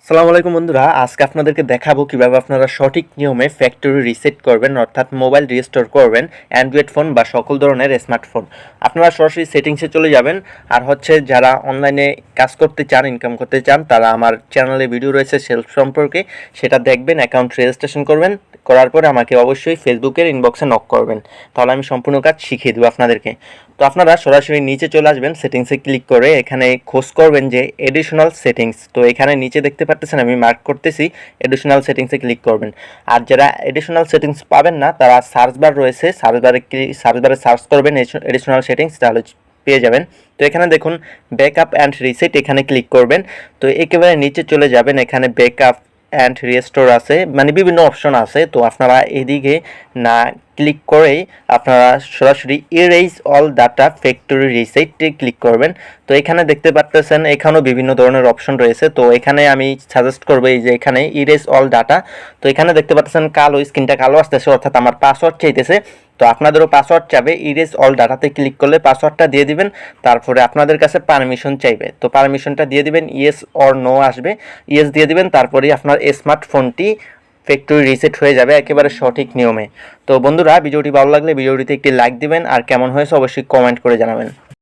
আসসালামু আলাইকুম বন্ধুরা, আজকে আপনাদেরকে দেখাবো কিভাবে আপনারা সঠিক নিয়মে ফ্যাক্টরি রিসেট করবেন, অর্থাৎ মোবাইল রিস্টোর করবেন অ্যান্ড্রয়েড ফোন বা সকল ধরনের স্মার্টফোন। আপনারা সরাসরি সেটিংসে চলে যাবেন। আর যারা অনলাইনে কাজ করতে চান, ইনকাম করতে চান, তারা আমার চ্যানেলে ভিডিও রয়েছে সেলফ সম্পর্কে, সেটা দেখবেন, অ্যাকাউন্ট রেজিস্ট্রেশন করবেন। করার পরে আমাকে অবশ্যই ফেসবুকের ইনবক্সে নক করবেন, তাহলে আমি সম্পূর্ণ কাজ শিখিয়ে দেবো আপনাদেরকে। তো আপনারা সরাসরি নিচে চলে আসবেন, সেটিংসে ক্লিক করে এখানে খোঁজ করবেন যে এডিশনাল সেটিংস। তো এখানে নিচে দেখতে পাচ্ছেন আমি মার্ক করতেছি, এডিশনাল সেটিংসে ক্লিক করবেন। আর যারা এডিশনাল সেটিংস পাবেন না, তারা সার্চ বার রয়েছে, সার্চ বারে সার্চ করবেন এডিশনাল সেটিংস, তাহলে পেয়ে যাবেন। তো এখানে দেখুন ব্যাকআপ অ্যান্ড রিসেট, এখানে ক্লিক করবেন। তো একেবারে নিচে চলে যাবেন, এখানে ব্যাকআপ অ্যান্ড রিস্টোর আছে, মানে বিভিন্ন অপশন আছে। তো আপনারা এদিকে না ক্লিক করেই আপনারা সরাসরি ইরেজ অল ডাটা ফ্যাক্টরি রিসেটে ক্লিক করবেন। তো এখানে দেখতে পাচ্ছেন এখানেও বিভিন্ন ধরনের অপশন রয়েছে। তো এখানে আমি সাজেস্ট করবো এই যে এখানে ইরেজ অল ডাটা। তো এখানে দেখতে পাচ্ছেন কালো, স্ক্রিনটা কালো আসতেছে, অর্থাৎ আমার পাসওয়ার্ড চাইতেছে। তো আপনাদেরও পাসওয়ার্ড চাবে, ইরেজ অল ডাটাতে ক্লিক করলে পাসওয়ার্ডটা দিয়ে দিবেন। তারপরে আপনাদের কাছে পারমিশন চাইবে, তো পারমিশনটা দিয়ে দিবেন, ইয়েস অর নো আসবে, ইয়েস দিয়ে দিবেন। তারপরেই আপনার স্মার্টফোনটি ফ্যাক্টরি রিসেট হয়ে যাবে একেবারে সঠিক নিয়মে। তো বন্ধুরা, ভিডিওটি ভালো লাগলে ভিডিওটিতে একটি লাইক দিবেন, আর কেমন হয়েছে অবশ্যই কমেন্ট করে জানাবেন।